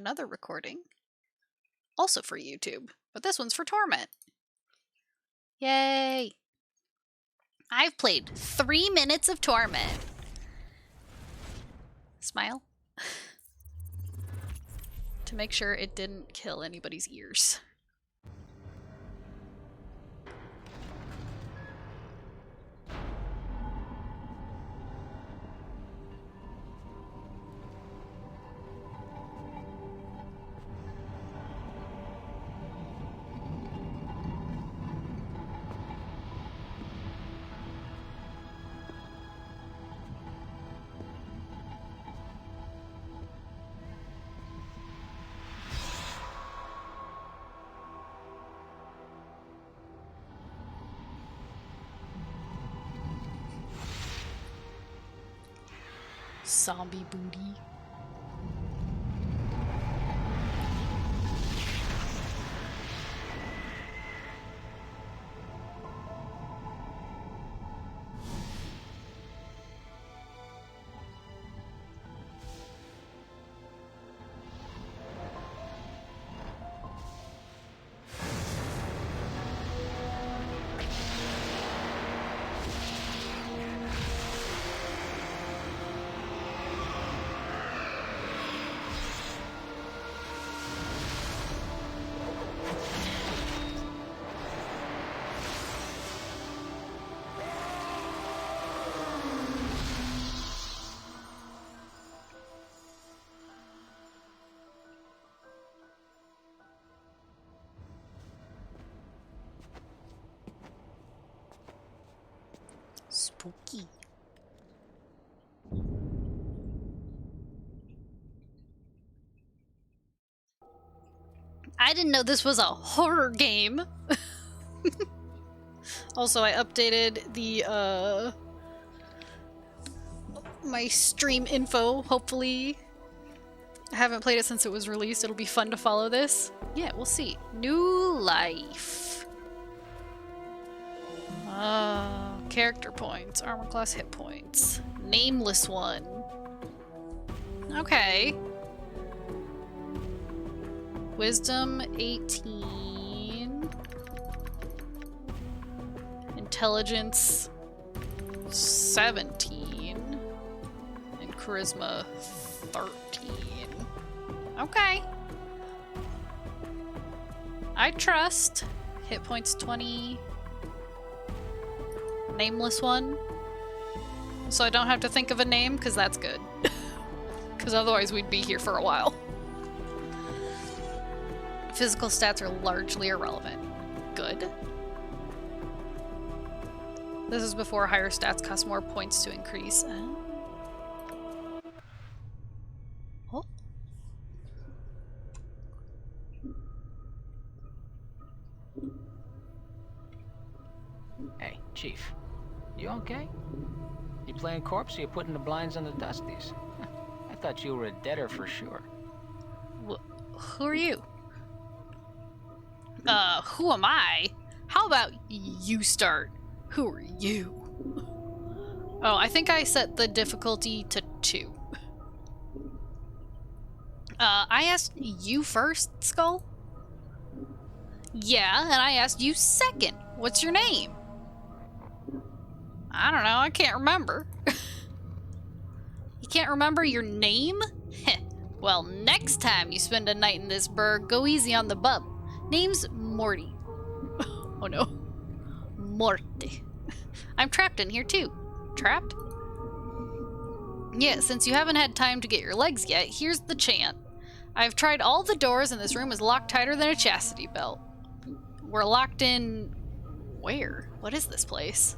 another recording. Also for YouTube. But this one's for Torment. Yay! I've played 3 minutes of Torment. Smile. To make sure it didn't kill anybody's ears. Zombie booty. Spooky. I didn't know this was a horror game. Also, I updated the my stream info, hopefully. I haven't played it since it was released. It'll be fun to follow this. Yeah, we'll see. New life. Character points, armor class, hit points. Nameless one. Okay. Wisdom 18. Intelligence 17. And charisma 13. Okay. I trust. Hit points 20. Nameless one. So I don't have to think of a name, because that's good. Because otherwise we'd be here for a while. Physical stats are largely irrelevant. Good. This is before higher stats cost more points to increase. Oh. Hey, Chief. You okay? You playing corpse or you putting the blinds on the dusties? I thought you were a deader for sure. Who are you? Who am I? How about you start? Who are you? Oh, I think I set the difficulty to 2. I asked you first, Skull? Yeah, and I asked you second. What's your name? I don't know, I can't remember. You can't remember your name? Well, next time you spend a night in this burg, go easy on the bub. Name's Morty. Oh no. Morty. I'm trapped in here too. Trapped? Yeah, since you haven't had time to get your legs yet, here's the chant. I've tried all the doors and this room is locked tighter than a chastity belt. We're locked in... where? What is this place?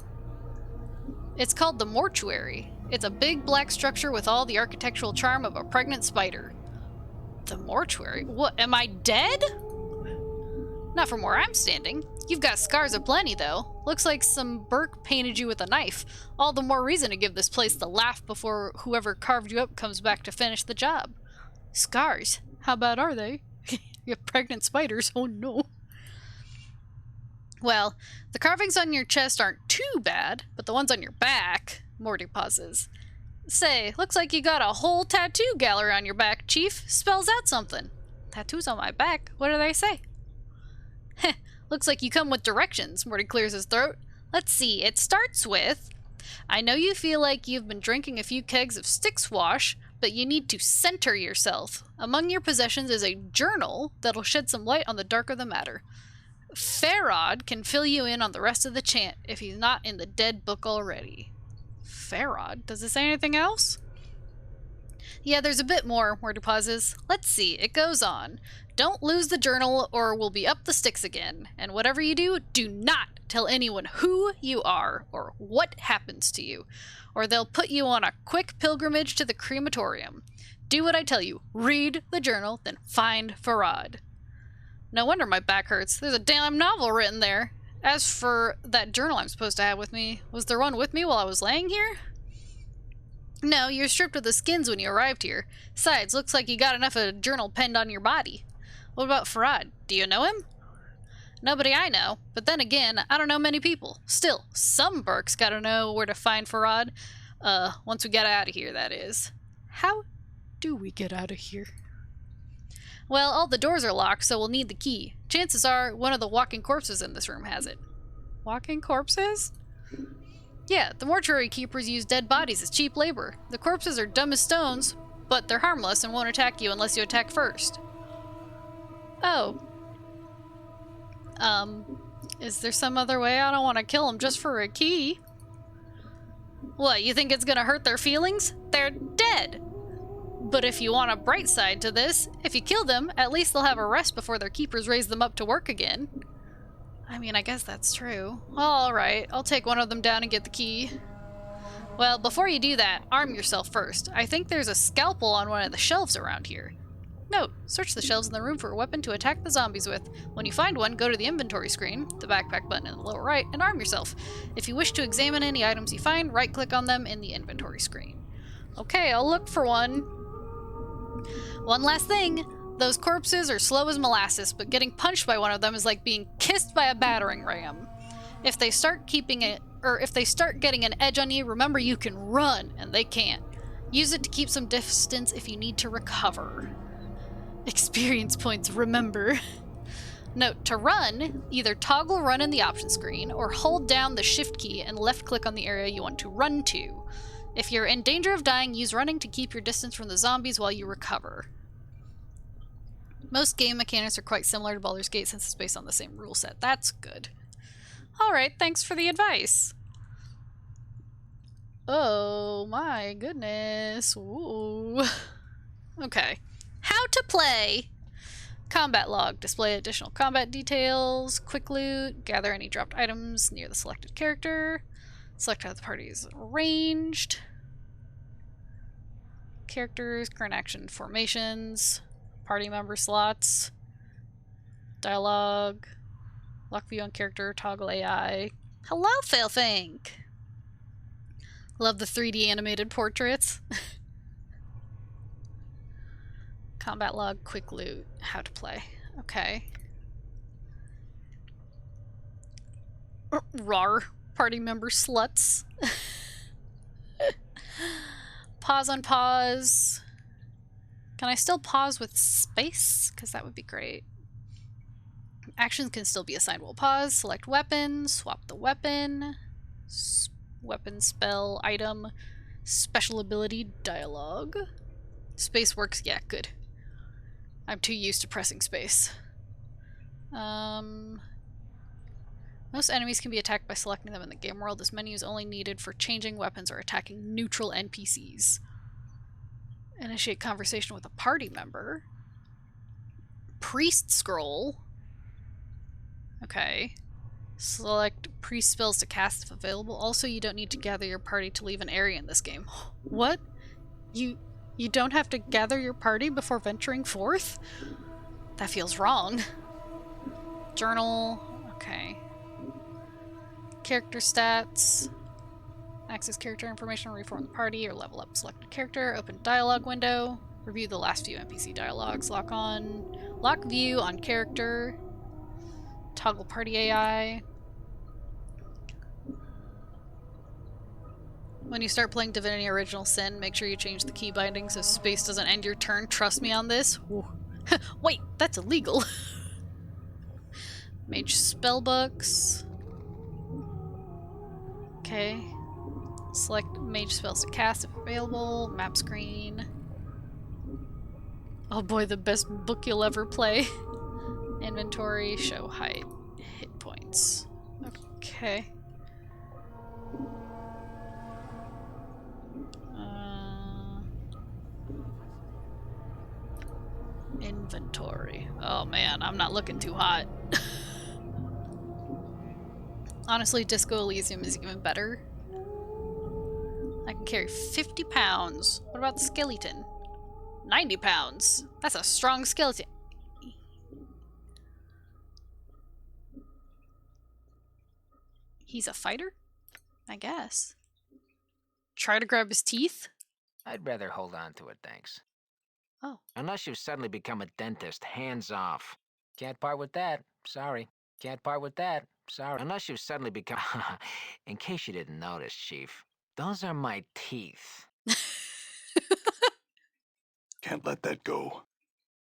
It's called the Mortuary. It's a big black structure with all the architectural charm of a pregnant spider. The Mortuary? What, am I dead? Not from where I'm standing. You've got scars aplenty, though. Looks like some Burke painted you with a knife. All the more reason to give this place the laugh before whoever carved you up comes back to finish the job. Scars? How bad are they? You have pregnant spiders? Oh no. Well, the carvings on your chest aren't too bad, but the ones on your back, Morty pauses. Say, looks like you got a whole tattoo gallery on your back, Chief. Spells out something. Tattoos on my back? What do they say? Heh, looks like you come with directions, Morty clears his throat. Let's see, it starts with... I know you feel like you've been drinking a few kegs of Styx wash, but you need to center yourself. Among your possessions is a journal that'll shed some light on the darker the matter. Farod can fill you in on the rest of the chant if he's not in the dead book already. Farod? Does it say anything else? Yeah, there's a bit more, Morty pauses. Let's see, it goes on. Don't lose the journal or we'll be up the sticks again. And whatever you do, do not tell anyone who you are or what happens to you, or they'll put you on a quick pilgrimage to the crematorium. Do what I tell you. Read the journal, then find Farad. No wonder my back hurts. There's a damn novel written there. As for that journal I'm supposed to have with me, was there one with me while I was laying here? No, you're stripped of the skins when you arrived here. Besides, looks like you got enough of a journal penned on your body. What about Farad? Do you know him? Nobody I know, but then again, I don't know many people. Still, some Burks gotta know where to find Farad. Once we get out of here, that is. How do we get out of here? Well, all the doors are locked, so we'll need the key. Chances are one of the walking corpses in this room has it. Walking corpses? Yeah, the mortuary keepers use dead bodies as cheap labor. The corpses are dumb as stones, but they're harmless and won't attack you unless you attack first. Oh. Is there some other way? I don't want to kill them just for a key. What, you think it's gonna hurt their feelings? They're dead! But if you want a bright side to this, if you kill them, at least they'll have a rest before their keepers raise them up to work again. I mean, I guess that's true. Alright, I'll take one of them down and get the key. Well, before you do that, arm yourself first. I think there's a scalpel on one of the shelves around here. Note, search the shelves in the room for a weapon to attack the zombies with. When you find one, go to the inventory screen, the backpack button in the lower right, and arm yourself. If you wish to examine any items you find, right-click on them in the inventory screen. Okay, I'll look for one. One last thing. Those corpses are slow as molasses, but getting punched by one of them is like being kissed by a battering ram. If they start getting an edge on you, remember you can run, and they can't. Use it to keep some distance if you need to recover. Experience points, remember. Note, to run, either toggle run in the option screen, or hold down the shift key and left-click on the area you want to run to. If you're in danger of dying, use running to keep your distance from the zombies while you recover. Most game mechanics are quite similar to Baldur's Gate since it's based on the same rule set. That's good. Alright, thanks for the advice. Oh my goodness. Ooh. Okay. How to play. Combat log. Display additional combat details. Quick loot. Gather any dropped items near the selected character. Select how the party is arranged. Characters. Current action formations. Party member slots. Dialogue. Lock view on character. Toggle AI. Hello, Philfink! Love the 3D animated portraits. Combat log, quick loot, how to play. Okay. Rar, party member sluts. Pause on pause. Can I still pause with space? Because that would be great. Actions can still be assigned while pause. Select weapon, swap the weapon. Weapon, spell, item, special ability, dialogue. Space works, yeah, good. I'm too used to pressing space. Most enemies can be attacked by selecting them in the game world. This menu is only needed for changing weapons or attacking neutral NPCs. Initiate conversation with a party member. Priest scroll. Okay. Select priest spells to cast if available. Also, you don't need to gather your party to leave an area in this game. What? You don't have to gather your party before venturing forth? That feels wrong. Journal. Okay. Character stats. Access character information, reform the party, or level up selected character. Open dialogue window. Review the last few NPC dialogues. Lock view on character. Toggle party AI. When you start playing Divinity Original Sin, make sure you change the key binding so space doesn't end your turn. Trust me on this. Wait, that's illegal. Mage spellbooks. Okay. Select mage spells to cast if available. Map screen. Oh boy, the best book you'll ever play. Inventory, show height, hit points. Okay. Inventory. Oh man, I'm not looking too hot. Honestly, Disco Elysium is even better. I can carry 50 pounds. What about the skeleton? 90 pounds. That's a strong skeleton. He's a fighter? I guess. Try to grab his teeth? I'd rather hold on to it, thanks. Oh. Unless you suddenly become a dentist, hands off. Can't part with that. Sorry. Can't part with that. Sorry. Unless you suddenly become... In case you didn't notice, Chief, those are my teeth. Can't let that go.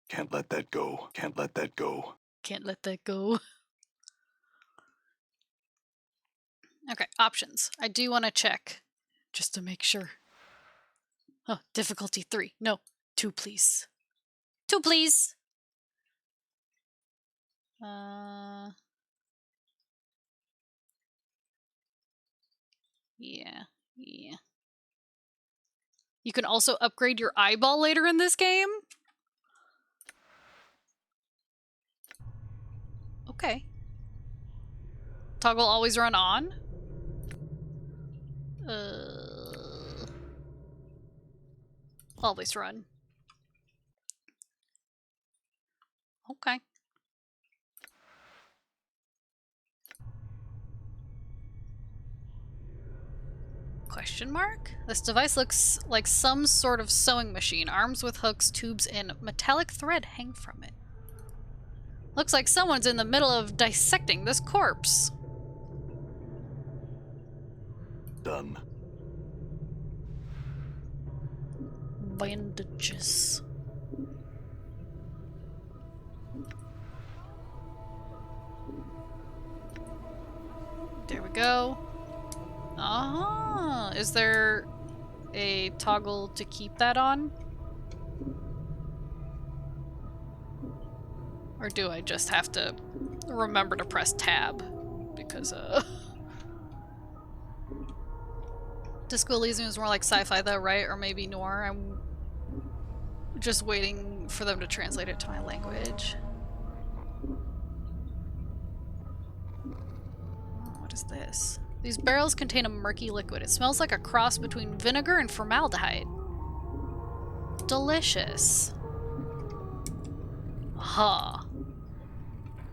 Can't let that go. Can't let that go. Can't let that go. Okay, options. I do want to check, just to make sure. Oh, difficulty 3. No, 2 please. 2 please! Yeah. You can also upgrade your eyeball later in this game? Okay. Toggle always run on? Always run. Okay. Question mark? This device looks like some sort of sewing machine. Arms with hooks, tubes, and metallic thread hang from it. Looks like someone's in the middle of dissecting this corpse. Done. Bandages. There we go. Ah, is there a toggle to keep that on? Or do I just have to remember to press tab? Because, Disco Elysium is more like sci-fi though, right? Or maybe noir. I'm just waiting for them to translate it to my language. What is this? These barrels contain a murky liquid. It smells like a cross between vinegar and formaldehyde. Delicious. Ha.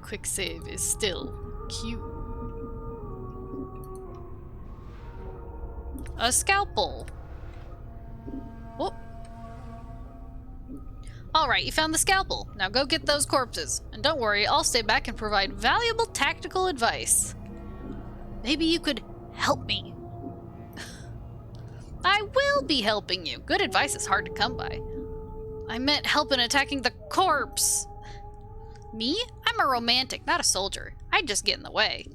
Quick save is still cute. A scalpel. Oh. Alright, you found the scalpel. Now go get those corpses. And don't worry, I'll stay back and provide valuable tactical advice. Maybe you could help me. I will be helping you. Good advice is hard to come by. I meant help in attacking the corpse. Me? I'm a romantic, not a soldier. I'd just get in the way.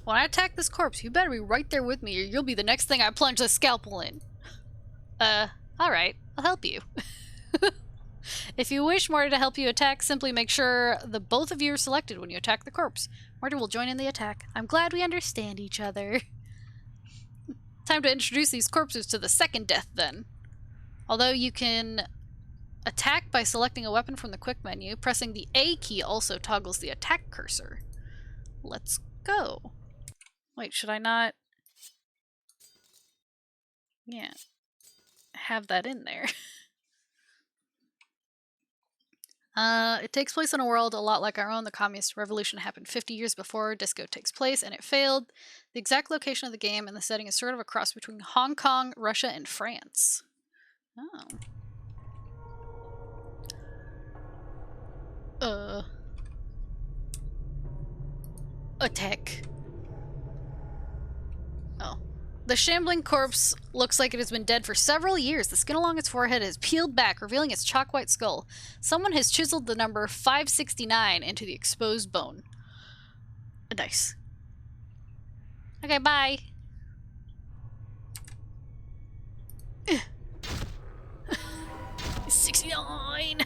When I attack this corpse, you better be right there with me or you'll be the next thing I plunge the scalpel in. Alright. I'll help you. If you wish Morty to help you attack, simply make sure the both of you are selected when you attack the corpse. Morty will join in the attack. I'm glad we understand each other. Time to introduce these corpses to the second death, then. Although you can attack by selecting a weapon from the quick menu, pressing the A key also toggles the attack cursor. Let's go. Wait, should I not? Yeah. Have that in there. It takes place in a world a lot like our own. The communist revolution happened 50 years before Disco takes place, and it failed. The exact location of the game and the setting is sort of a cross between Hong Kong, Russia, and France. Oh. Attack. The shambling corpse looks like it has been dead for several years. The skin along its forehead is peeled back, revealing its chalk-white skull. Someone has chiseled the number 569 into the exposed bone. Nice. Okay, bye. 69!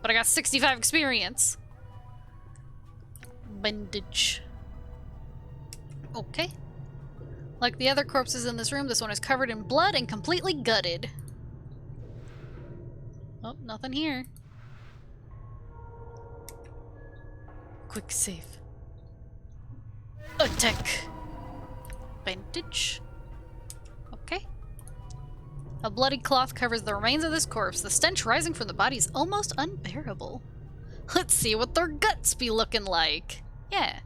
But I got 65 experience. Bandage. Okay. Like the other corpses in this room, this one is covered in blood and completely gutted. Oh, nothing here. Quick save. Attack. Bandage. Okay. A bloody cloth covers the remains of this corpse. The stench rising from the body is almost unbearable. Let's see what their guts be looking like. Yeah.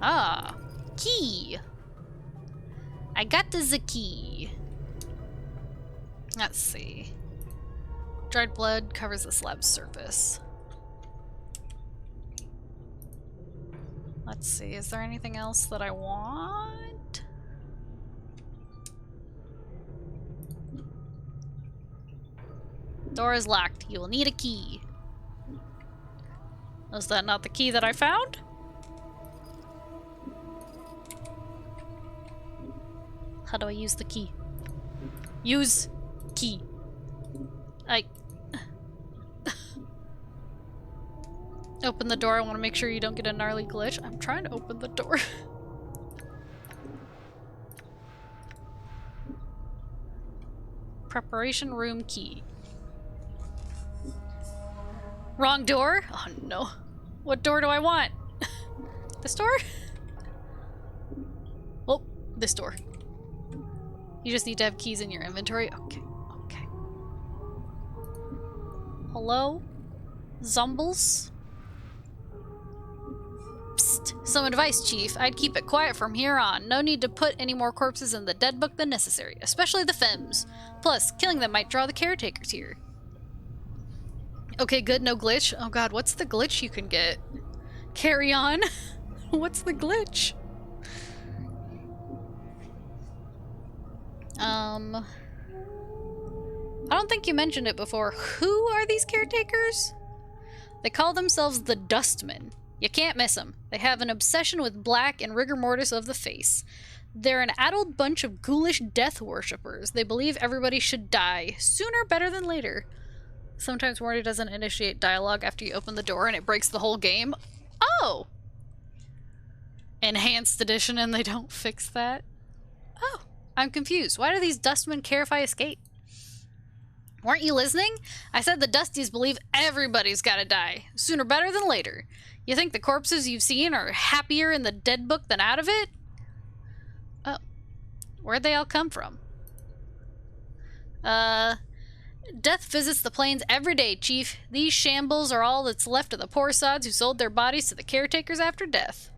Ah, key. I got the key. Let's see. Dried blood covers the slab's surface. Let's see, is there anything else that I want? Door is locked. You will need a key. Is that not the key that I found? How do I use the key? Use key. Open the door. I want to make sure you don't get a gnarly glitch. I'm trying to open the door. Preparation room key. Wrong door? Oh no. What door do I want? This door? Oh, this door. You just need to have keys in your inventory? Okay, okay. Hello? Zombles? Psst. Some advice, Chief. I'd keep it quiet from here on. No need to put any more corpses in the dead book than necessary, especially the femmes. Plus, killing them might draw the caretakers here. Okay, good, no glitch. Oh god, what's the glitch you can get? Carry on? What's the glitch? I don't think you mentioned it before. Who are these caretakers? They call themselves the Dustmen. You can't miss them. They have an obsession with black and rigor mortis of the face. They're an addled bunch of ghoulish death worshippers. They believe everybody should die. Sooner better than later. Sometimes Morty doesn't initiate dialogue after you open the door and it breaks the whole game. Oh! Enhanced edition and they don't fix that? Oh, I'm confused. Why do these Dustmen care if I escape? Weren't you listening? I said the Dusties believe everybody's gotta die. Sooner better than later. You think the corpses you've seen are happier in the dead book than out of it? Oh. Where'd they all come from? Death visits the plains every day, Chief. These shambles are all that's left of the poor sods who sold their bodies to the caretakers after death.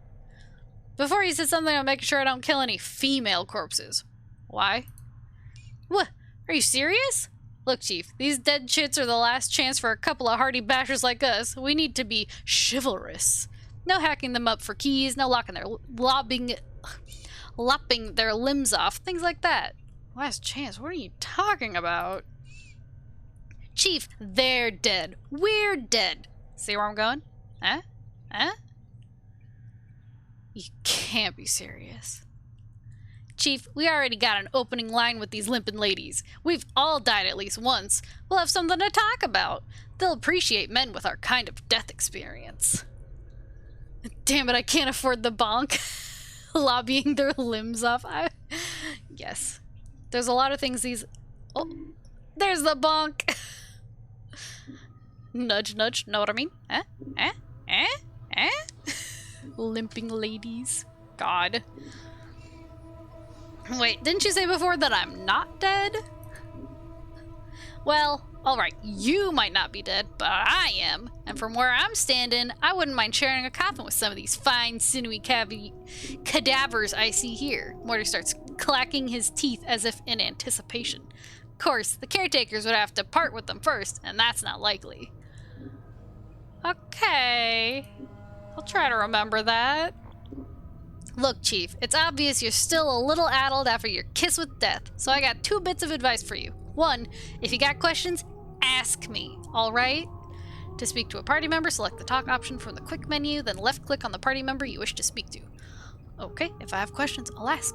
Before you said something about making sure I don't kill any female corpses. Why? What? Are you serious? Look, Chief, these dead chits are the last chance for a couple of hardy bashers like us. We need to be chivalrous. No hacking them up for keys, no lopping their limbs off, things like that. Last chance? What are you talking about? Chief, they're dead. We're dead. See where I'm going? Huh? Huh? You can't be serious. Chief, we already got an opening line with these limping ladies. We've all died at least once. We'll have something to talk about. They'll appreciate men with our kind of death experience. Damn it, I can't afford the bonk. Lobbying their limbs off. Yes. There's a lot of things these... Oh, there's the bonk. Nudge, nudge. Know what I mean? Eh? Eh? Eh? Eh? Limping ladies. God. Wait, didn't you say before that I'm not dead? Well, alright, you might not be dead, but I am. And from where I'm standing, I wouldn't mind sharing a coffin with some of these fine, sinewy cadavers I see here. Morty starts clacking his teeth as if in anticipation. Of course, the caretakers would have to part with them first, and that's not likely. Okay. I'll try to remember that. Look, Chief, it's obvious you're still a little addled after your kiss with death, so I got 2 bits of advice for you. 1, if you got questions, ask me, alright? To speak to a party member, select the talk option from the quick menu, then left-click on the party member you wish to speak to. Okay, if I have questions, I'll ask.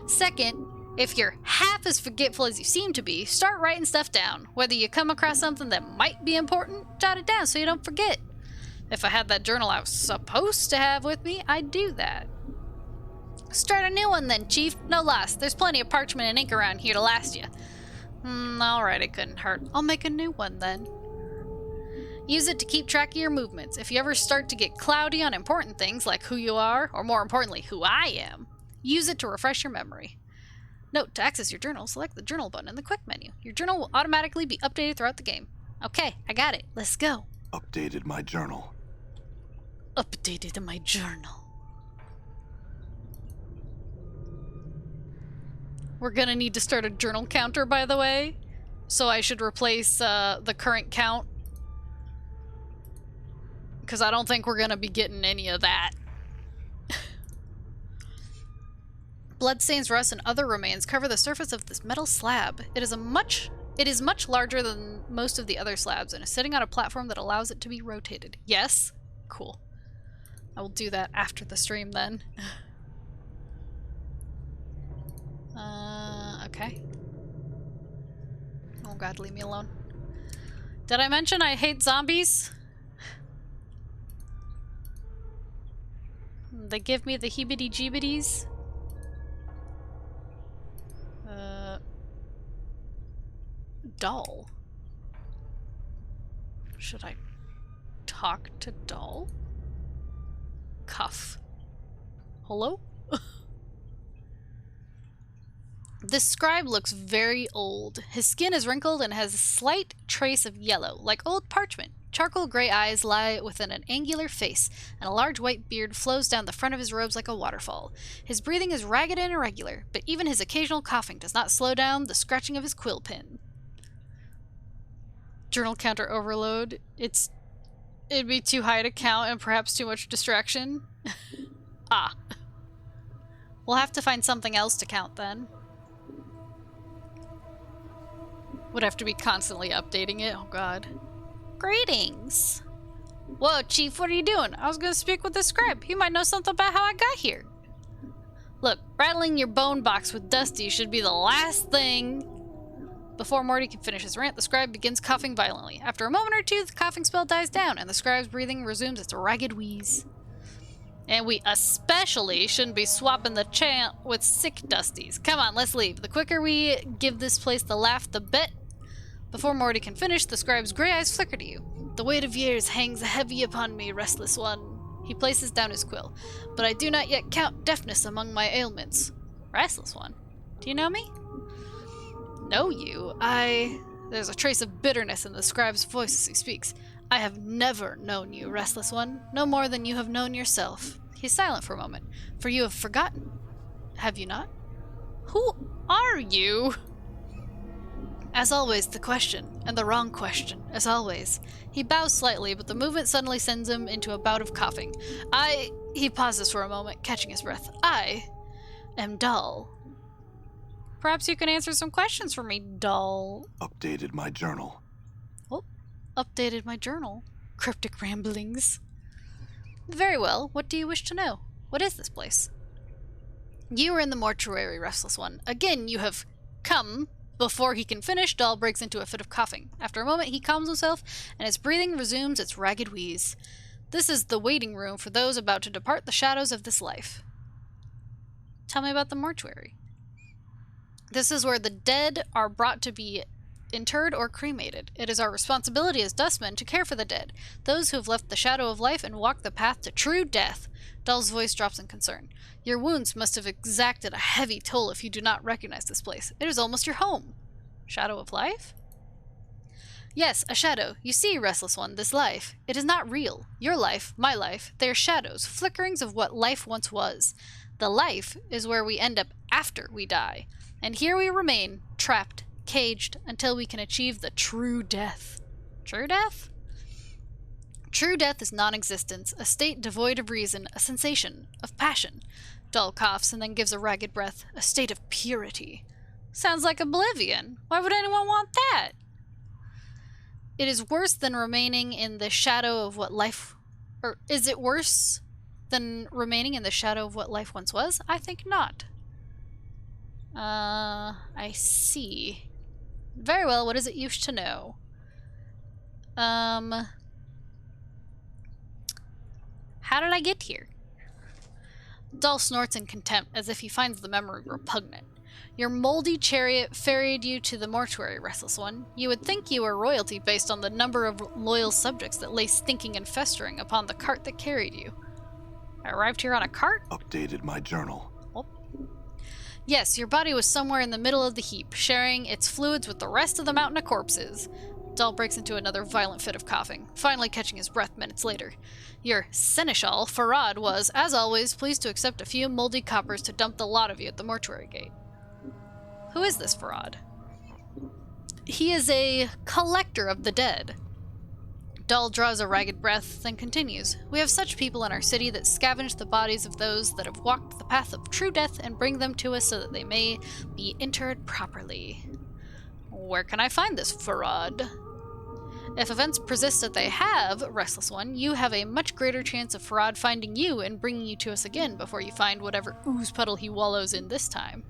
2nd, if you're half as forgetful as you seem to be, start writing stuff down. Whether you come across something that might be important, jot it down so you don't forget. If I had that journal I was supposed to have with me, I'd do that. Start a new one then, Chief. No loss. There's plenty of parchment and ink around here to last you. Alright, it couldn't hurt. I'll make a new one then. Use it to keep track of your movements. If you ever start to get cloudy on important things like who you are, or more importantly, who I am, use it to refresh your memory. Note, to access your journal, select the journal button in the quick menu. Your journal will automatically be updated throughout the game. Okay, I got it. Let's go. Updated my journal. Updated my journal. We're gonna need to start a journal counter, by the way. So I should replace the current count. Because I don't think we're gonna be getting any of that. Bloodstains, rust, and other remains cover the surface of this metal slab. It is much larger than most of the other slabs and is sitting on a platform that allows it to be rotated. Yes? Cool. I will do that after the stream then. Okay. Oh god, leave me alone. Did I mention I hate zombies? They give me the heebity-jeebities. Doll. Should I talk to Doll? Cuff. Hello? This scribe looks very old. His skin is wrinkled and has a slight trace of yellow, like old parchment. Charcoal gray eyes lie within an angular face, and a large white beard flows down the front of his robes like a waterfall. His breathing is ragged and irregular, but even his occasional coughing does not slow down the scratching of his quill pen. Journal counter overload. It'd be too high to count and perhaps too much distraction. Ah. We'll have to find something else to count then. Would have to be constantly updating it. Oh god. Greetings! Whoa, Chief, what are you doing? I was gonna speak with the scribe. He might know something about how I got here. Look, rattling your bone box with Dusty should be the last thing. Before Morty can finish his rant, the scribe begins coughing violently. After a moment or two, the coughing spell dies down, and the scribe's breathing resumes its ragged wheeze. And we especially shouldn't be swapping the chant with sick Dusties. Come on, let's leave. The quicker we give this place the laugh, the bet. Before Morty can finish, the scribe's gray eyes flicker to you. The weight of years hangs heavy upon me, restless one. He places down his quill. But I do not yet count deafness among my ailments. Restless one? Do you know me? Know you? There's a trace of bitterness in the scribe's voice as he speaks. I have never known you, restless one, no more than you have known yourself. He's silent for a moment, for you have forgotten. Have you not? Who are you? As always, the question, and the wrong question, as always. He bows slightly, but the movement suddenly sends him into a bout of coughing. He pauses for a moment, catching his breath. I am dull. Perhaps you can answer some questions for me, Doll. Updated my journal. Oh, updated my journal. Cryptic ramblings. Very well. What do you wish to know? What is this place? You are in the mortuary, restless one. Again, you have come. Before he can finish, Doll breaks into a fit of coughing. After a moment, he calms himself, and his breathing resumes its ragged wheeze. This is the waiting room for those about to depart the shadows of this life. Tell me about the mortuary. This is where the dead are brought to be interred or cremated. It is our responsibility as dustmen to care for the dead, those who have left the shadow of life and walked the path to true death. Doll's voice drops in concern. Your wounds must have exacted a heavy toll if you do not recognize this place. It is almost your home. Shadow of life? Yes, a shadow. You see, restless one, this life. It is not real. Your life, my life, they are shadows, flickerings of what life once was. The life is where we end up after we die. And here we remain, trapped, caged, until we can achieve the true death. True death? True death is non-existence, a state devoid of reason, a sensation, of passion. Dull coughs and then gives a ragged breath, a state of purity. Sounds like oblivion. Why would anyone want that? It is worse than remaining in the shadow of what life... Or is it worse than remaining in the shadow of what life once was? I think not. I see. Very well, what is it you wish to know? How did I get here? Dull snorts in contempt, as if he finds the memory repugnant. Your moldy chariot ferried you to the mortuary, Restless One. You would think you were royalty based on the number of loyal subjects that lay stinking and festering upon the cart that carried you. I arrived here on a cart? Updated my journal. Oh. Yes, your body was somewhere in the middle of the heap, sharing its fluids with the rest of the mountain of corpses. Dull breaks into another violent fit of coughing, finally catching his breath minutes later. Your seneschal, Farad, was, as always, pleased to accept a few moldy coppers to dump the lot of you at the mortuary gate. Who is this Farad? He is a collector of the dead. Dull draws a ragged breath, then continues. We have such people in our city that scavenge the bodies of those that have walked the path of true death and bring them to us so that they may be interred properly. Where can I find this Farad? If events persist as they have, Restless One, you have a much greater chance of Farad finding you and bringing you to us again before you find whatever ooze puddle he wallows in this time.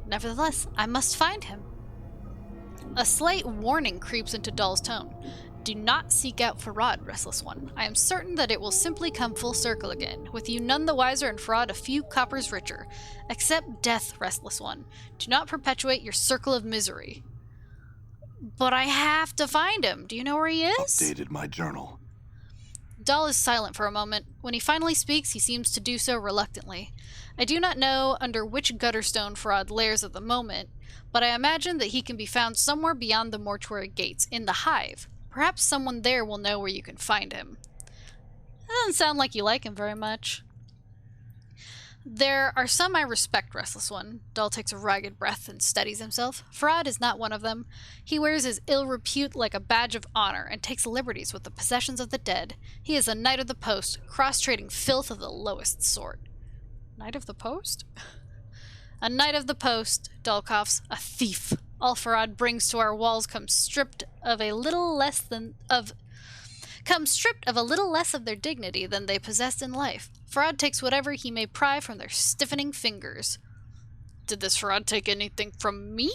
Nevertheless, I must find him. A slight warning creeps into Dull's tone. Do not seek out Farad, Restless One. I am certain that it will simply come full circle again, with you none the wiser and Farad a few coppers richer. Accept death, Restless One. Do not perpetuate your circle of misery. But I have to find him. Do you know where he is? Updated my journal. Dull is silent for a moment. When he finally speaks, he seems to do so reluctantly. I do not know under which gutterstone Farad lairs at the moment, but I imagine that he can be found somewhere beyond the mortuary gates, in the hive. Perhaps someone there will know where you can find him. That doesn't sound like you like him very much. There are some I respect, Restless One. Dull takes a ragged breath and steadies himself. Farad is not one of them. He wears his ill repute like a badge of honor and takes liberties with the possessions of the dead. He is a Knight of the Post, cross-trading filth of the lowest sort. Knight of the Post? A Knight of the Post, Dull coughs, a thief. All Farad brings to our walls comes stripped of a little less of their dignity than they possessed in life. Farad takes whatever he may pry from their stiffening fingers. Did this Farad take anything from me?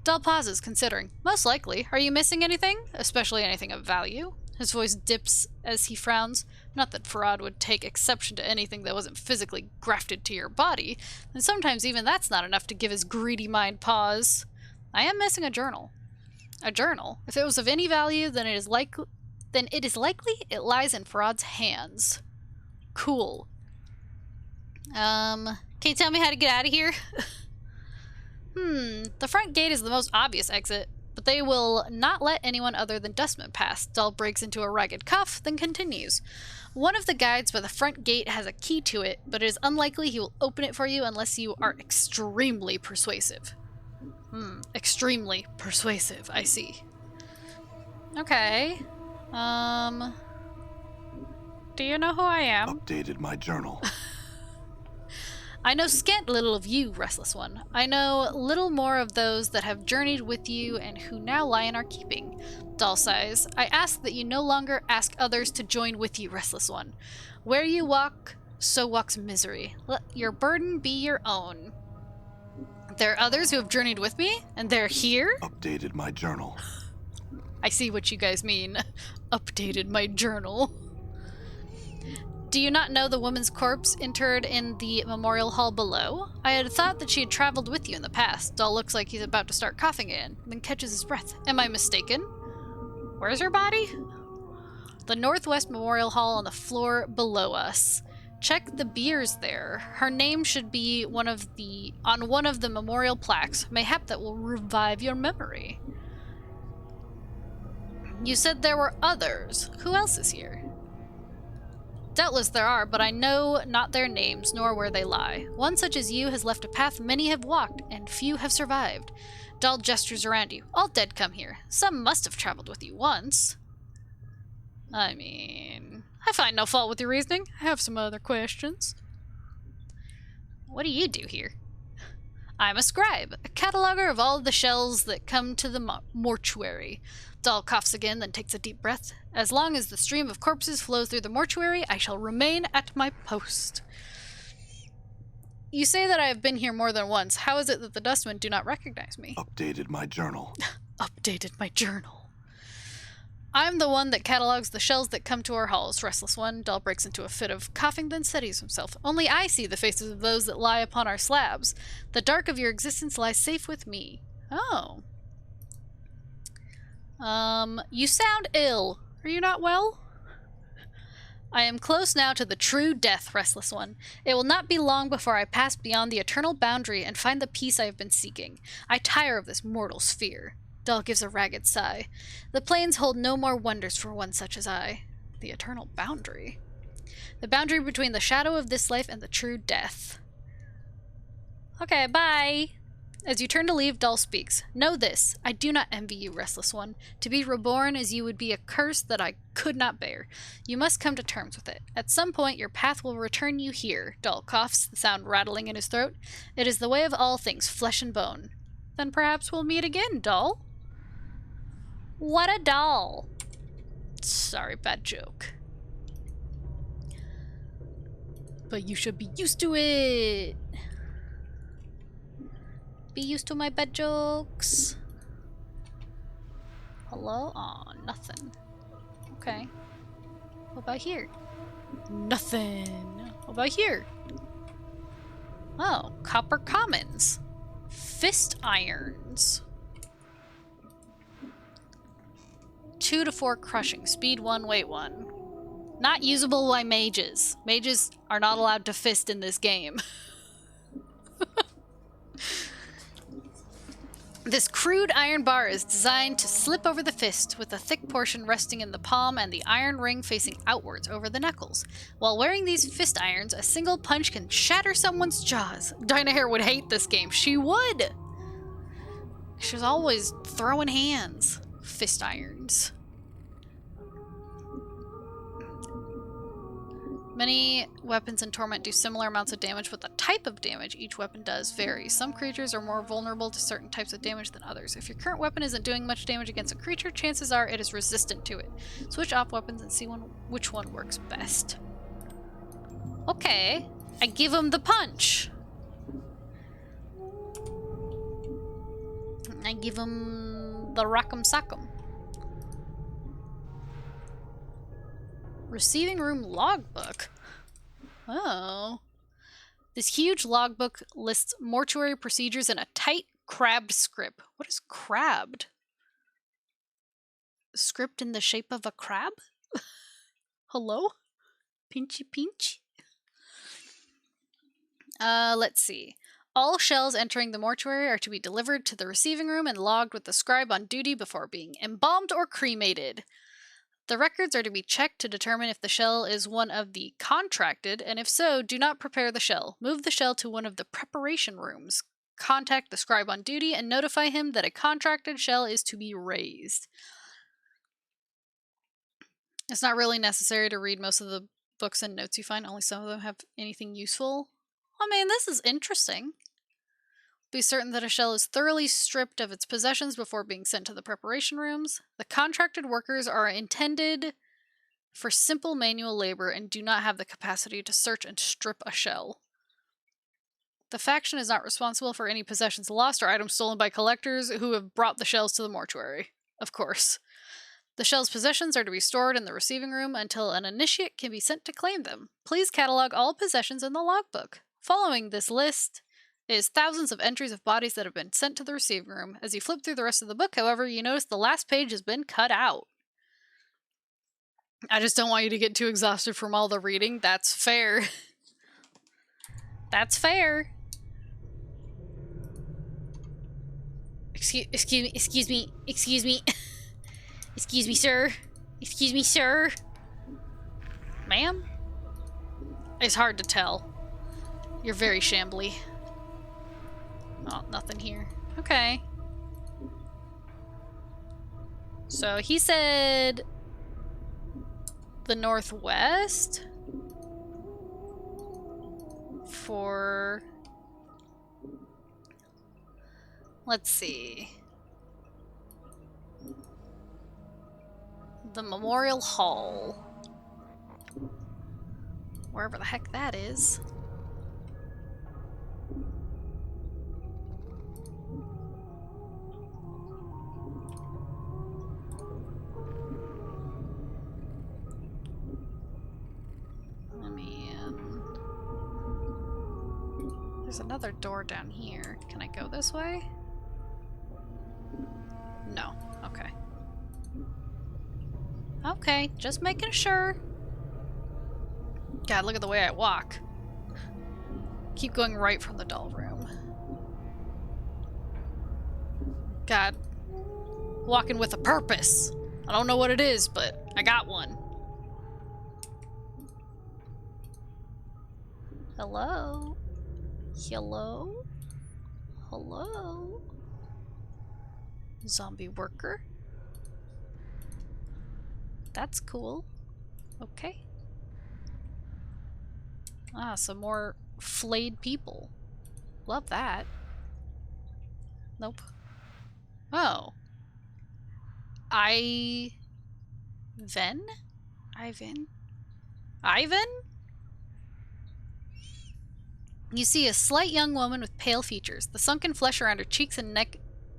Dull pauses, considering. Most likely. Are you missing anything? Especially anything of value? His voice dips as he frowns. Not that Farad would take exception to anything that wasn't physically grafted to your body, and sometimes even that's not enough to give his greedy mind pause. I am missing a journal. A journal? If it was of any value, then it is likely it lies in Farad's hands. Cool. Can you tell me how to get out of here? The front gate is the most obvious exit, but they will not let anyone other than Dustman pass. Dull breaks into a ragged cough, then continues. One of the guides by the front gate has a key to it, but it is unlikely he will open it for you unless you are extremely persuasive. Extremely persuasive, I see. Okay. Do you know who I am? Updated my journal. I know scant little of you, Restless One. I know little more of those that have journeyed with you and who now lie in our keeping. Dull sighs. I ask that you no longer ask others to join with you, Restless One. Where you walk, so walks misery. Let your burden be your own. There are others who have journeyed with me, and they're here? Updated my journal. I see what you guys mean. Updated my journal. Do you not know the woman's corpse interred in the memorial hall below? I had thought that she had traveled with you in the past. Dull looks like he's about to start coughing again, then catches his breath. Am I mistaken? Where's her body? The Northwest Memorial Hall on the floor below us. Check the biers there. Her name should be on one of the memorial plaques. Mayhap that will revive your memory. You said there were others. Who else is here? Doubtless there are, but I know not their names, nor where they lie. One such as you has left a path many have walked, and few have survived. Dull gestures around you. All dead come here. Some must have traveled with you once. I mean, I find no fault with your reasoning. I have some other questions. What do you do here? I'm a scribe, a cataloger of all the shells that come to the mortuary. Dahl coughs again, then takes a deep breath. As long as the stream of corpses flows through the mortuary, I shall remain at my post. You say that I have been here more than once. How is it that the dustmen do not recognize me? Updated my journal. Updated my journal. I'm the one that catalogs the shells that come to our halls, Restless One. Dahl breaks into a fit of coughing, then steadies himself. Only I see the faces of those that lie upon our slabs. The dark of your existence lies safe with me. Oh. You sound ill. Are you not well? I am close now to the true death, Restless One. It will not be long before I pass beyond the eternal boundary and find the peace I have been seeking. I tire of this mortal sphere. Dahl gives a ragged sigh. The plains hold no more wonders for one such as I. The eternal boundary. The boundary between the shadow of this life and the true death. Okay, bye. As you turn to leave, Dahl speaks. Know this, I do not envy you, Restless One. To be reborn as you would be a curse that I could not bear. You must come to terms with it. At some point, your path will return you here. Dahl coughs, the sound rattling in his throat. It is the way of all things, flesh and bone. Then perhaps we'll meet again, Dahl. What a doll. Sorry, bad joke. But you should be used to it. Be used to my bad jokes. Hello? Aw, nothing. Okay. What about here? Nothing. What about here? Oh, copper commons. Fist irons. 2 to 4 crushing. Speed 1, weight 1. Not usable by mages. Mages are not allowed to fist in this game. This crude iron bar is designed to slip over the fist, with a thick portion resting in the palm and the iron ring facing outwards over the knuckles. While wearing these fist irons, a single punch can shatter someone's jaws. Dynahair would hate this game. She would! She's always throwing hands. Fist irons. Many weapons in Torment do similar amounts of damage, but the type of damage each weapon does varies. Some creatures are more vulnerable to certain types of damage than others. If your current weapon isn't doing much damage against a creature, chances are it is resistant to it. Switch off weapons and see which one works best. Okay, I give him the punch. I give him the rock'em sock'em. Receiving room logbook. Oh. This huge logbook lists mortuary procedures in a tight, crabbed script. What is crabbed? Script in the shape of a crab? Hello? Pinchy pinch? Let's see. All shells entering the mortuary are to be delivered to the receiving room and logged with the scribe on duty before being embalmed or cremated. The records are to be checked to determine if the shell is one of the contracted, and if so, do not prepare the shell. Move the shell to one of the preparation rooms. Contact the scribe on duty and notify him that a contracted shell is to be raised. It's not really necessary to read most of the books and notes you find. Only some of them have anything useful. I mean, this is interesting. Be certain that a shell is thoroughly stripped of its possessions before being sent to the preparation rooms. The contracted workers are intended for simple manual labor and do not have the capacity to search and strip a shell. The faction is not responsible for any possessions lost or items stolen by collectors who have brought the shells to the mortuary. Of course. The shell's possessions are to be stored in the receiving room until an initiate can be sent to claim them. Please catalog all possessions in the logbook. Following this list is thousands of entries of bodies that have been sent to the receiving room. As you flip through the rest of the book, however, you notice the last page has been cut out. I just don't want you to get too exhausted from all the reading. That's fair. That's fair. Excuse me, excuse me, excuse me. Excuse me, sir. Excuse me, sir. Ma'am? It's hard to tell. You're very shambly. Oh, nothing here. Okay. So he said the northwest for... Let's see. The Memorial Hall. Wherever the heck that is. There's another door down here. Can I go this way? No. Okay. Okay, just making sure. God, look at the way I walk. Keep going right from the doll room. God. Walking with a purpose. I don't know what it is, but I got one. Hello? Hello? Hello? Zombie worker? That's cool. Okay. Ah, some more flayed people. Love that. Nope. Oh. Ivan? Ivan? Ivan? You see a slight young woman with pale features. The sunken flesh around her cheeks and neck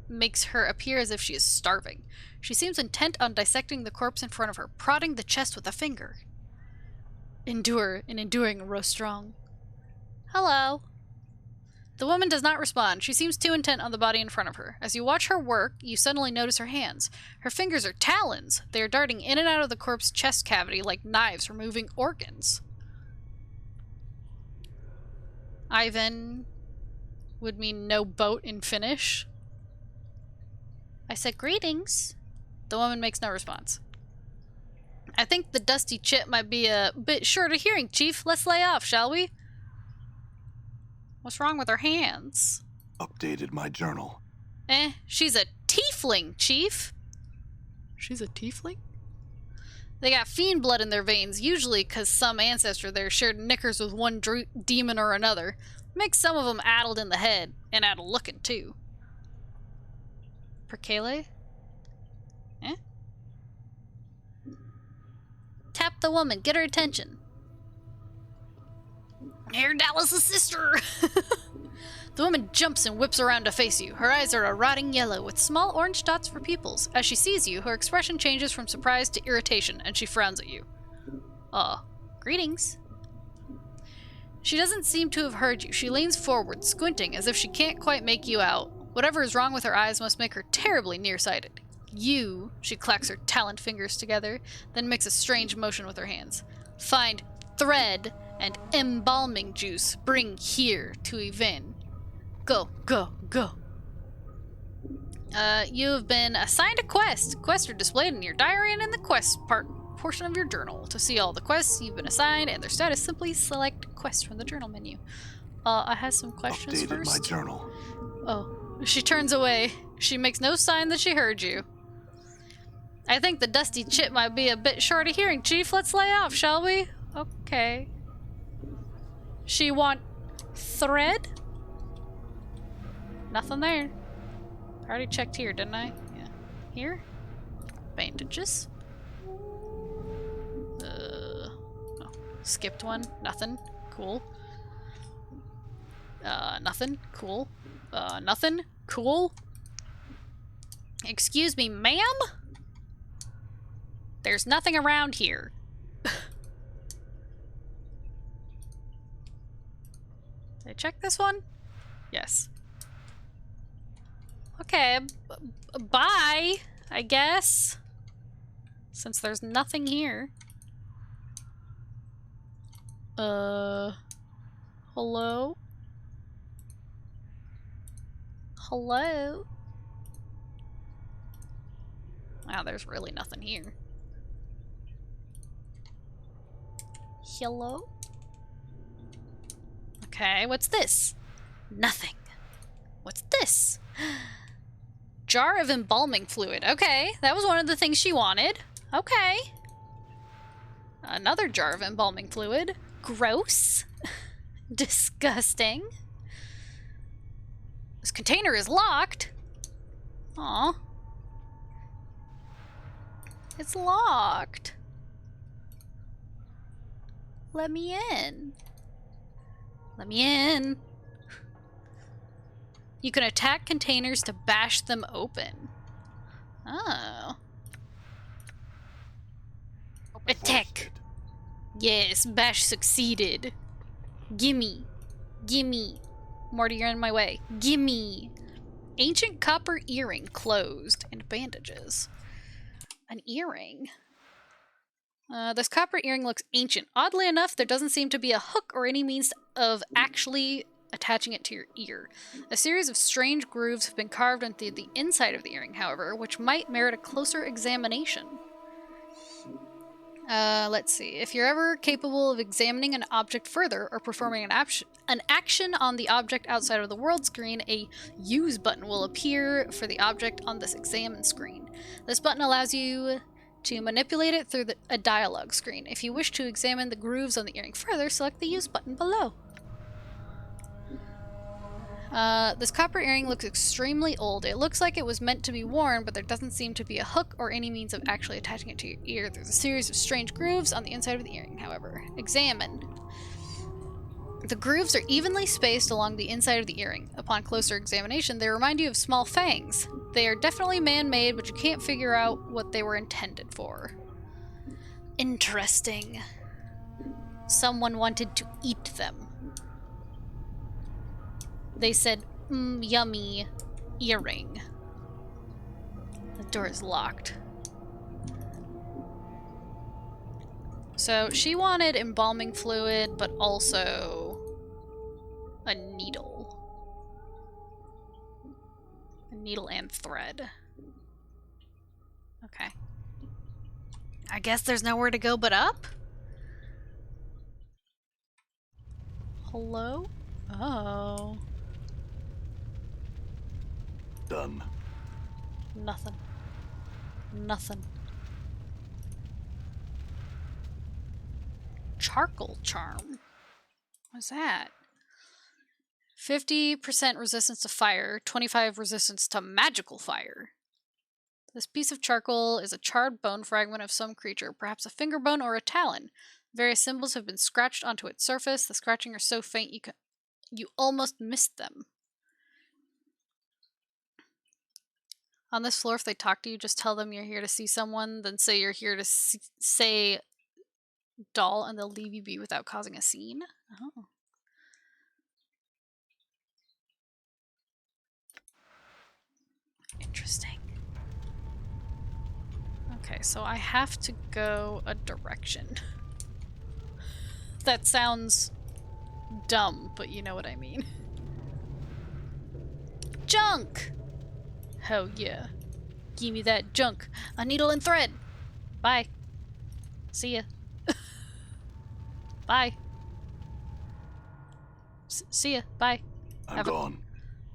makes her appear as if she is starving. She seems intent on dissecting the corpse in front of her, prodding the chest with a finger. Endure, and enduring grow strong. Hello. The woman does not respond. She seems too intent on the body in front of her. As you watch her work, you suddenly notice her hands. Her fingers are talons. They are darting in and out of the corpse's chest cavity like knives removing organs. Ivan would mean no boat in Finnish. I said greetings. The woman makes no response. I think the dusty chip might be a bit short of hearing, Chief. Let's lay off, shall we? What's wrong with her hands? Updated my journal. She's a tiefling, Chief. She's a tiefling? They got fiend blood in their veins, usually because some ancestor there shared knickers with one demon or another. Makes some of them addled in the head, and addled looking too. Perkele? Tap the woman, get her attention. Here, Dallas' sister! The woman jumps and whips around to face you. Her eyes are a rotting yellow with small orange dots for pupils. As she sees you, her expression changes from surprise to irritation, and she frowns at you. Greetings. She doesn't seem to have heard you. She leans forward, squinting as if she can't quite make you out. Whatever is wrong with her eyes must make her terribly nearsighted. You, she clacks her taloned fingers together, then makes a strange motion with her hands. Find thread and embalming juice. Bring here to Ivan. Go, go, go. You have been assigned a quest. Quests are displayed in your diary and in the quest portion of your journal. To see all the quests you've been assigned and their status, simply select quest from the journal menu. I have some questions Updated first. my journal. Oh, she turns away. She makes no sign that she heard you. I think the dusty chip might be a bit short of hearing, Chief. Let's lay off, shall we? Okay. She want thread? Nothing there. I already checked here, didn't I? Yeah. Here? Bandages. Oh, skipped one. Nothing. Cool. Nothing. Cool. Nothing. Cool. Excuse me, ma'am? There's nothing around here. Did I check this one? Yes. Okay, bye, I guess. Since there's nothing here. Hello? Hello? Wow, there's really nothing here. Hello? Okay, what's this? Nothing. What's this? Jar of embalming fluid. Okay, that was one of the things she wanted. Okay. Another jar of embalming fluid. Gross. Disgusting. This container is locked. Aw. It's locked. Let me in. Let me in. You can attack containers to bash them open. Oh. Attack. Yes, bash succeeded. Gimme. Gimme. Morty, you're in my way. Gimme. Ancient copper earring closed and bandages. An earring. This copper earring looks ancient. Oddly enough, there doesn't seem to be a hook or any means of actually attaching it to your ear. A series of strange grooves have been carved into the inside of the earring, however, which might merit a closer examination. Let's see. If you're ever capable of examining an object further or performing an action on the object outside of the world screen, a Use button will appear for the object on this examine screen. This button allows you to manipulate it through a dialogue screen. If you wish to examine the grooves on the earring further, select the Use button below. This copper earring looks extremely old. It looks like it was meant to be worn, but there doesn't seem to be a hook or any means of actually attaching it to your ear. There's a series of strange grooves on the inside of the earring, however. Examine. The grooves are evenly spaced along the inside of the earring. Upon closer examination, they remind you of small fangs. They are definitely man-made, but you can't figure out what they were intended for. Interesting. Someone wanted to eat them. They said, yummy earring. The door is locked. So she wanted embalming fluid, but also a needle. A needle and thread. Okay. I guess there's nowhere to go but up? Hello? Oh. Done. Nothing. Nothing. Charcoal charm. What's that? 50% resistance to fire, 25 resistance to magical fire. This piece of charcoal is a charred bone fragment of some creature, perhaps a finger bone or a talon. Various symbols have been scratched onto its surface. The scratching are so faint you almost missed them. On this floor, if they talk to you, just tell them you're here to see someone, then say you're here to say doll, and they'll leave you be without causing a scene. Oh. Interesting. Okay, so I have to go a direction. That sounds dumb, but you know what I mean. Junk! Hell yeah. Give me that junk. A needle and thread. Bye. See ya. Bye. See ya. Bye. I'm gone.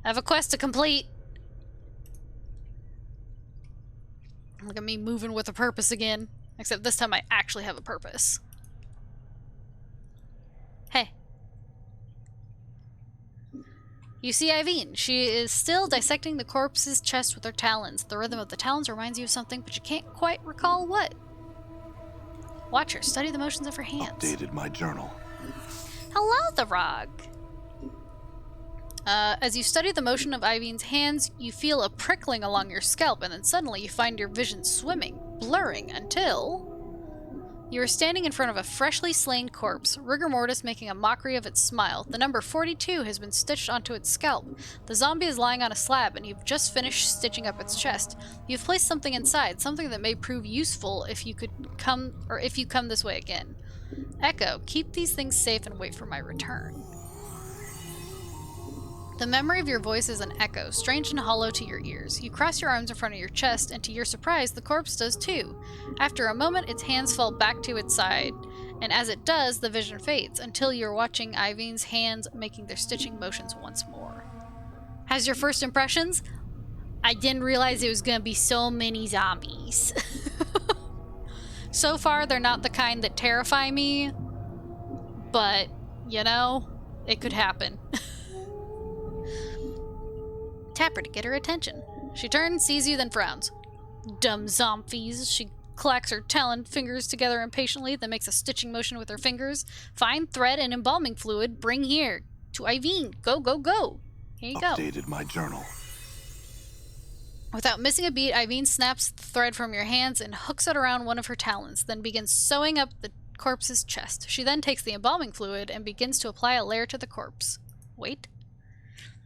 I have a quest to complete. Look at me moving with a purpose again. Except this time I actually have a purpose. Hey. You see Iveen. She is still dissecting the corpse's chest with her talons. The rhythm of the talons reminds you of something, but you can't quite recall what. Watch her. Study the motions of her hands. Updated my journal. Hello, the Rog. As you study the motion of Iveen's hands, you feel a prickling along your scalp, and then suddenly you find your vision swimming, blurring, until you are standing in front of a freshly slain corpse, rigor mortis making a mockery of its smile. The number 42 has been stitched onto its scalp. The zombie is lying on a slab, and you've just finished stitching up its chest. You've placed something inside, something that may prove useful if you come this way again. Echo, keep these things safe and wait for my return. The memory of your voice is an echo, strange and hollow to your ears. You cross your arms in front of your chest, and to your surprise, the corpse does too. After a moment, its hands fall back to its side, and as it does, the vision fades, until you're watching Ivine's hands making their stitching motions once more. Has your first impressions? I didn't realize there was gonna be so many zombies. So far, they're not the kind that terrify me, but, you know, it could happen. Tap her to get her attention. She turns, sees you, then frowns. Dumb zombies. She clacks her talon fingers together impatiently, then makes a stitching motion with her fingers. Find thread and embalming fluid. Bring here. To Ivine. Go, go, go. Here you go. Updated my journal. Without missing a beat, Ivine snaps the thread from your hands and hooks it around one of her talons, then begins sewing up the corpse's chest. She then takes the embalming fluid and begins to apply a layer to the corpse. Wait.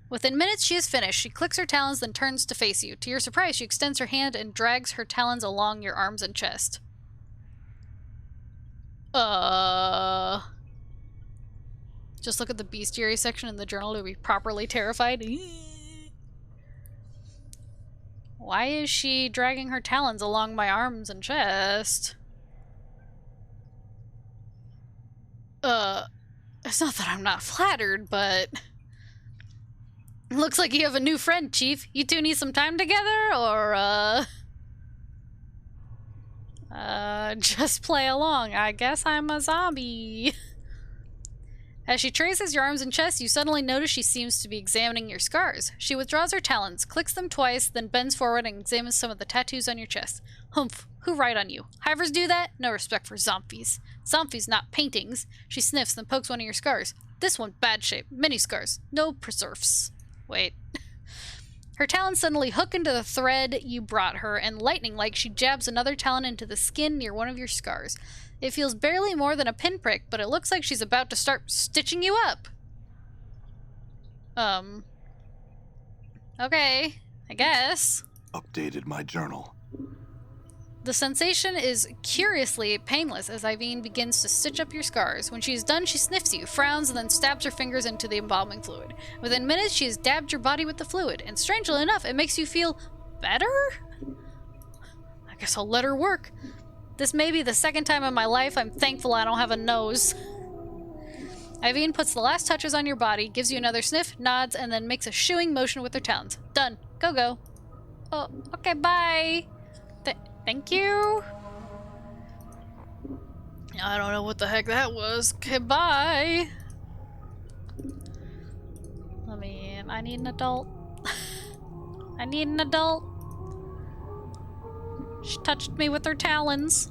Within minutes, she is finished. She clicks her talons, then turns to face you. To your surprise, she extends her hand and drags her talons along your arms and chest. Just look at the bestiary section in the journal to be properly terrified. Why is she dragging her talons along my arms and chest? It's not that I'm not flattered, but... Looks like you have a new friend, Chief. You two need some time together, or, just play along. I guess I'm a zombie. As she traces your arms and chest, you suddenly notice she seems to be examining your scars. She withdraws her talons, clicks them twice, then bends forward and examines some of the tattoos on your chest. Humph, who write on you? Hivers do that? No respect for zombies. Zombies, not paintings. She sniffs, then pokes one of your scars. This one, bad shape. Many scars. No preserves. Wait. Her talons suddenly hook into the thread you brought her, and lightning-like, she jabs another talon into the skin near one of your scars. It feels barely more than a pinprick, but it looks like she's about to start stitching you up. Okay, I guess. Updated my journal. The sensation is curiously painless as Ivine begins to stitch up your scars. When she is done, she sniffs you, frowns, and then stabs her fingers into the embalming fluid. Within minutes, she has dabbed your body with the fluid, and strangely enough, it makes you feel better? I guess I'll let her work. This may be the second time in my life I'm thankful I don't have a nose. Ivine puts the last touches on your body, gives you another sniff, nods, and then makes a shooing motion with her talons. Done. Go, go. Oh, okay, bye. Thank you. I don't know what the heck that was. Okay, bye. I need an adult. I need an adult. She touched me with her talons.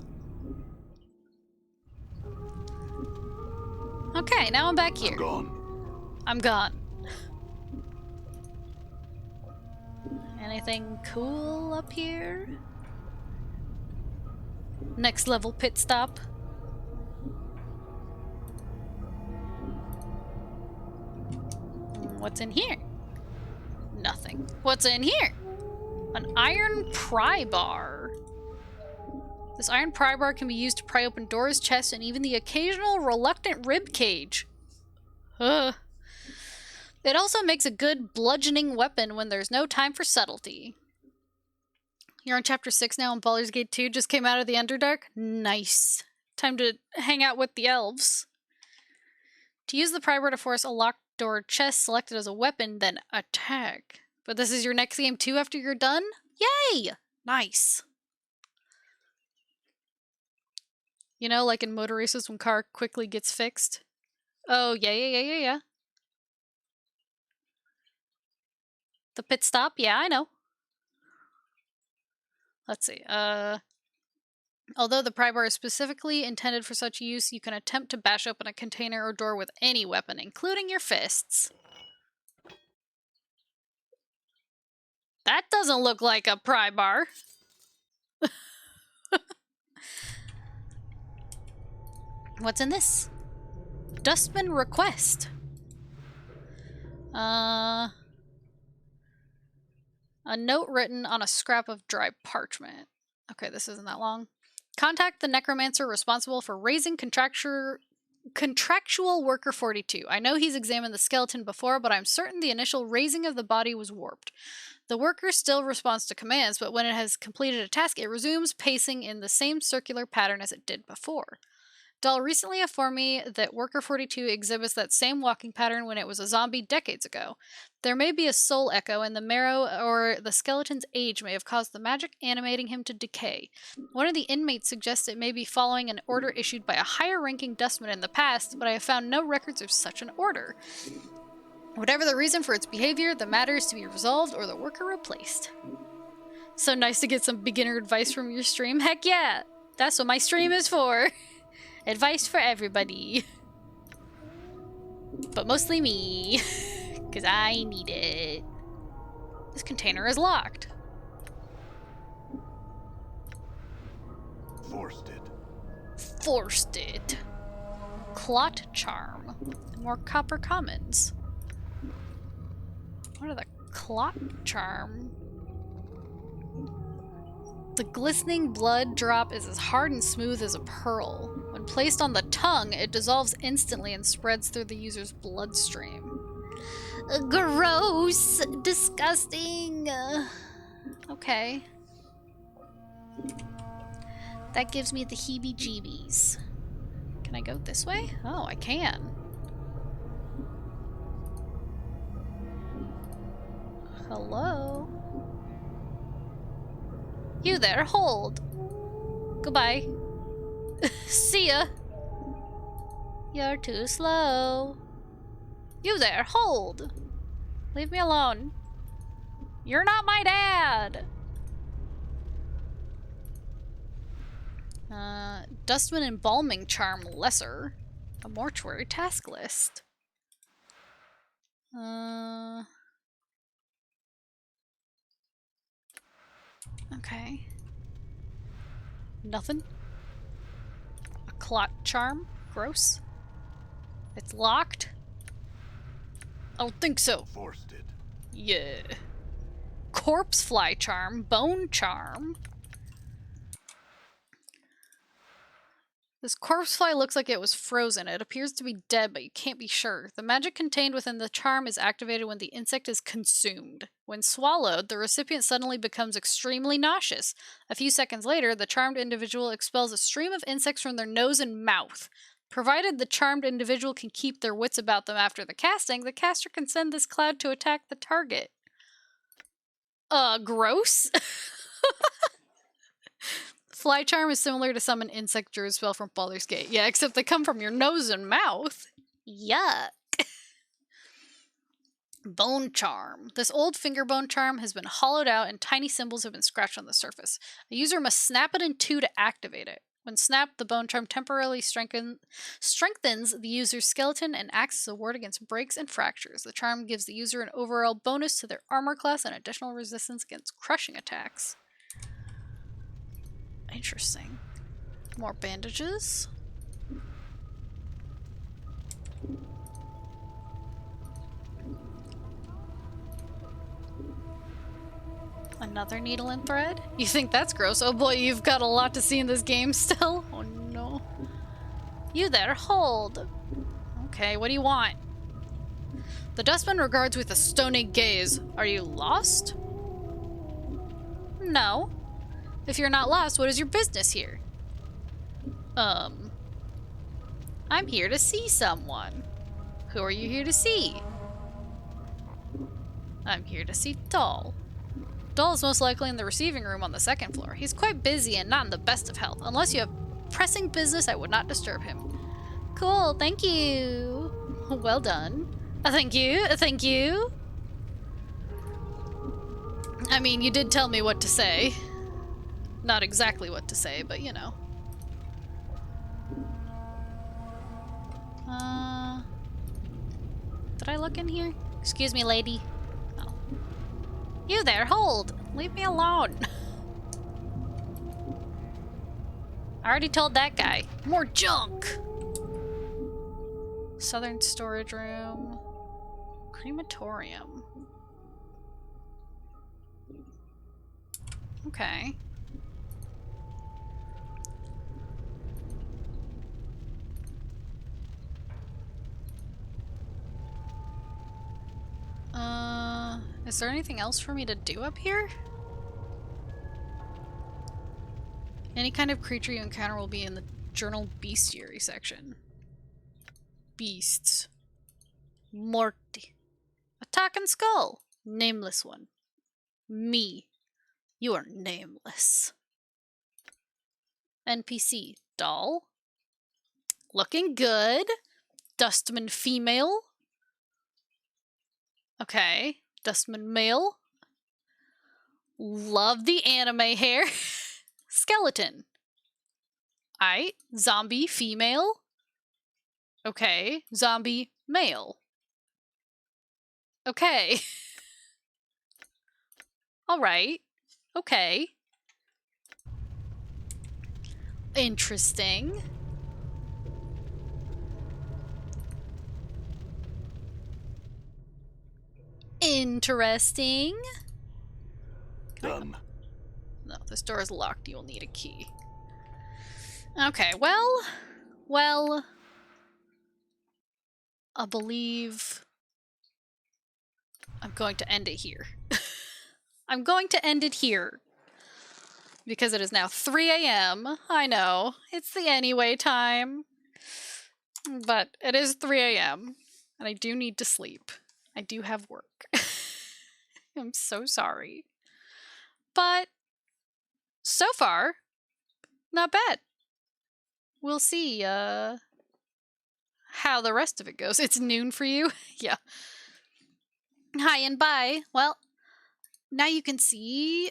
Okay, now I'm back here. I'm gone. I'm gone. Anything cool up here? Next level pit stop. What's in here? Nothing. What's in here? An iron pry bar. This iron pry bar can be used to pry open doors, chests, and even the occasional reluctant rib cage. Ugh. It also makes a good bludgeoning weapon when there's no time for subtlety. You're on chapter 6 now, and Baldur's Gate 2 just came out of the Underdark. Nice. Time to hang out with the elves. To use the pry bar to force a locked door chest, select it as a weapon, then attack. But this is your next game too after you're done? Yay! Nice. You know, like in motor races when car quickly gets fixed? Oh, yeah. The pit stop? Yeah, I know. Let's see. Although the pry bar is specifically intended for such use, you can attempt to bash open a container or door with any weapon, including your fists. That doesn't look like a pry bar. What's in this? Dustman request. A note written on a scrap of dry parchment. Okay, this isn't that long. Contact the necromancer responsible for raising contractual worker 42. I know he's examined the skeleton before, but I'm certain the initial raising of the body was warped. The worker still responds to commands, but when it has completed a task, it resumes pacing in the same circular pattern as it did before. Doll recently informed me that Worker 42 exhibits that same walking pattern when it was a zombie decades ago. There may be a soul echo, and the marrow or the skeleton's age may have caused the magic animating him to decay. One of the inmates suggests it may be following an order issued by a higher-ranking dustman in the past, but I have found no records of such an order. Whatever the reason for its behavior, the matter is to be resolved or the worker replaced. So nice to get some beginner advice from your stream. Heck yeah! That's what my stream is for. Advice for everybody. But mostly me. Because I need it. This container is locked. Forced it. Forced it. Clot charm. More copper commons. What are the clot charm? The glistening blood drop is as hard and smooth as a pearl. When placed on the tongue, it dissolves instantly and spreads through the user's bloodstream. Gross! Disgusting! Okay. That gives me the heebie-jeebies. Can I go this way? Oh, I can. Hello? You there, hold! Goodbye. See ya! You're too slow. You there, hold! Leave me alone. You're not my dad! Dustman Embalming Charm Lesser. A mortuary task list. Okay. Nothing? A clot charm? Gross. It's locked? I don't think so. Forced it. Yeah. Corpse fly charm, bone charm. This corpse fly looks like it was frozen. It appears to be dead, but you can't be sure. The magic contained within the charm is activated when the insect is consumed. When swallowed, the recipient suddenly becomes extremely nauseous. A few seconds later, the charmed individual expels a stream of insects from their nose and mouth. Provided the charmed individual can keep their wits about them after the casting, the caster can send this cloud to attack the target. Gross? Fly charm is similar to summon insect druid spell from Baldur's Gate. Yeah, except they come from your nose and mouth. Yuck. Bone charm. This old finger bone charm has been hollowed out and tiny symbols have been scratched on the surface. A user must snap it in two to activate it. When snapped, the bone charm temporarily strengthens the user's skeleton and acts as a ward against breaks and fractures. The charm gives the user an overall bonus to their armor class and additional resistance against crushing attacks. Interesting. More bandages. Another needle and thread? You think that's gross? Oh boy, you've got a lot to see in this game still. Oh no. You there, hold. Okay, what do you want? The dustman regards with a stony gaze. Are you lost? No. If you're not lost, what is your business here? I'm here to see someone. Who are you here to see? I'm here to see Doll. Doll is most likely in the receiving room on the second floor. He's quite busy and not in the best of health. Unless you have pressing business, I would not disturb him. Cool, thank you. Well done. Thank you, thank you. I mean, you did tell me what to say. Not exactly what to say, but you know. Did I look in here? Excuse me, lady. Oh. You there, hold! Leave me alone. I already told that guy. More junk! Southern storage room. Crematorium. Okay. Is there anything else for me to do up here? Any kind of creature you encounter will be in the Journal Bestiary section. Beasts. Morty. Attack and Skull. Nameless one. Me. You are nameless. NPC. Doll. Looking good. Dustman female. Okay. Dustman male. Love the anime hair. Skeleton. Aight. Zombie female. Okay. Zombie male. Okay. Alright. Okay. Interesting. Interesting. Done. No, this door is locked. You'll need a key. Okay, well, I believe I'm going to end it here. I'm going to end it here. Because it is now 3 a.m. I know, it's the anyway time. But it is 3 a.m. and I do need to sleep. I do have work. I'm so sorry. But so far, not bad. We'll see how the rest of it goes. It's noon for you? Yeah. Hi and bye. Well, now you can see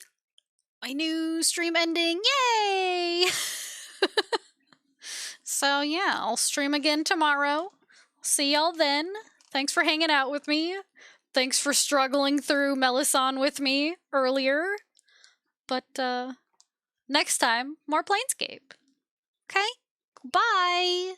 my new stream ending. Yay! So yeah, I'll stream again tomorrow. See y'all then. Thanks for hanging out with me. Thanks for struggling through Melisande with me earlier. But next time, more Planescape. Okay? Bye!